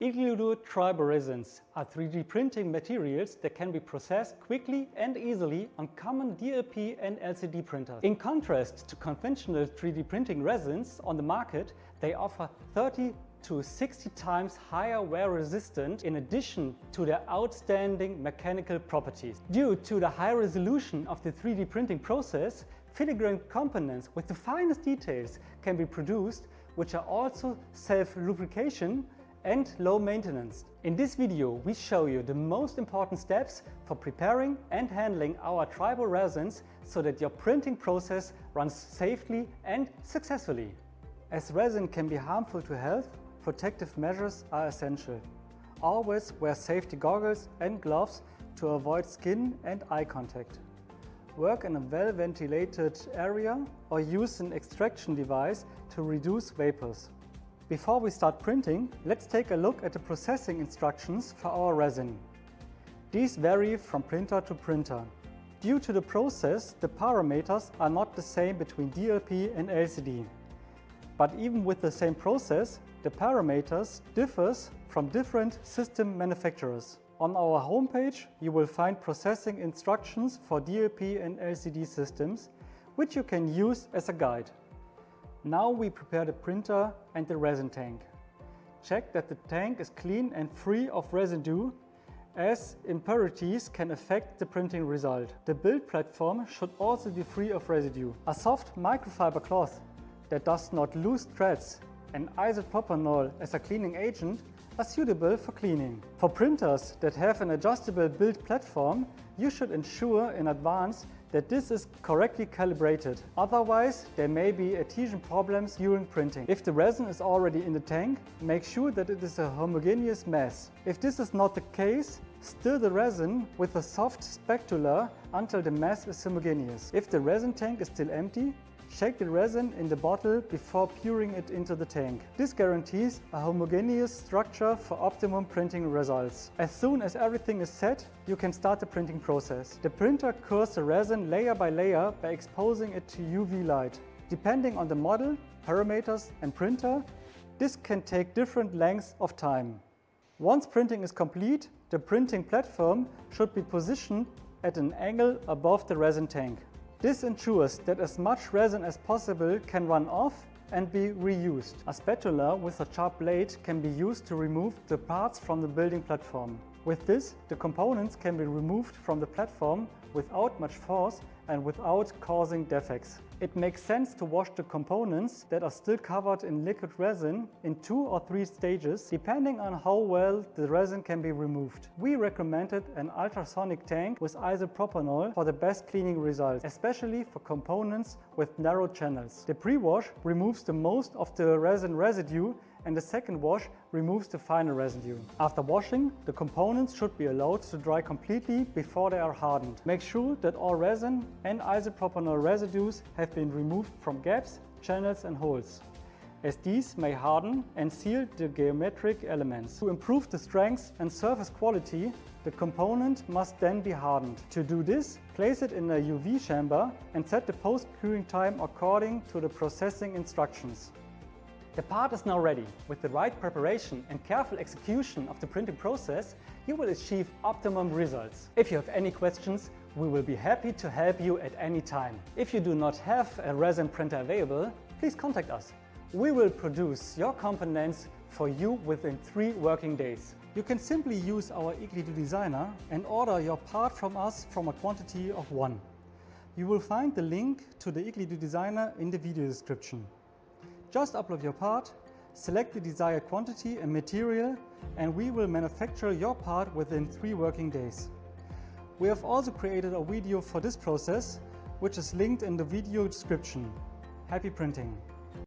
iglidur tribal resins are 3D printing materials that can be processed quickly and easily on common DLP and LCD printers. In contrast to conventional 3D printing resins on the market, they offer 30 to 60 times higher wear resistance in addition to their outstanding mechanical properties. Due to the high resolution of the 3D printing process, filigrane components with the finest details can be produced, which are also self-lubrication and low maintenance. In this video, we show you the most important steps for preparing and handling our tribal resins so that your printing process runs safely and successfully. As resin can be harmful to health, protective measures are essential. Always wear safety goggles and gloves to avoid skin and eye contact. Work in a well-ventilated area or use an extraction device to reduce vapors. Before we start printing, let's take a look at the processing instructions for our resin. These vary from printer to printer. Due to the process, the parameters are not the same between DLP and LCD. But even with the same process, the parameters differ from different system manufacturers. On our homepage, you will find processing instructions for DLP and LCD systems, which you can use as a guide. Now we prepare the printer and the resin tank. Check that the tank is clean and free of residue, as impurities can affect the printing result. The build platform should also be free of residue. A soft microfiber cloth that does not lose threads and isopropanol as a cleaning agent are suitable for cleaning. For printers that have an adjustable build platform, you should ensure in advance that this is correctly calibrated. Otherwise, there may be adhesion problems during printing. If the resin is already in the tank, make sure that it is a homogeneous mass. If this is not the case, stir the resin with a soft spatula until the mass is homogeneous. If the resin tank is still empty, shake the resin in the bottle before pouring it into the tank. This guarantees a homogeneous structure for optimum printing results. As soon as everything is set, you can start the printing process. The printer cures the resin layer by layer by exposing it to UV light. Depending on the model, parameters and printer, this can take different lengths of time. Once printing is complete, the printing platform should be positioned at an angle above the resin tank. This ensures that as much resin as possible can run off and be reused. A spatula with a sharp blade can be used to remove the parts from the building platform. With this, the components can be removed from the platform without much force and without causing defects. It makes sense to wash the components that are still covered in liquid resin in 2 or 3 stages, depending on how well the resin can be removed. We recommended an ultrasonic tank with isopropanol for the best cleaning results, especially for components with narrow channels. The pre-wash removes the most of the resin residue and the second wash removes the final residue. After washing, the components should be allowed to dry completely before they are hardened. Make sure that all resin and isopropanol residues have been removed from gaps, channels and holes, as these may harden and seal the geometric elements. To improve the strength and surface quality, the component must then be hardened. To do this, place it in a UV chamber and set the post-curing time according to the processing instructions. The part is now ready. With the right preparation and careful execution of the printing process, you will achieve optimum results. If you have any questions, we will be happy to help you at any time. If you do not have a resin printer available, please contact us. We will produce your components for you within 3 working days. You can simply use our iglidur designer and order your part from us from a quantity of 1. You will find the link to the iglidur designer in the video description. Just upload your part, select the desired quantity and material, and we will manufacture your part within 3 working days. We have also created a video for this process, which is linked in the video description. Happy printing!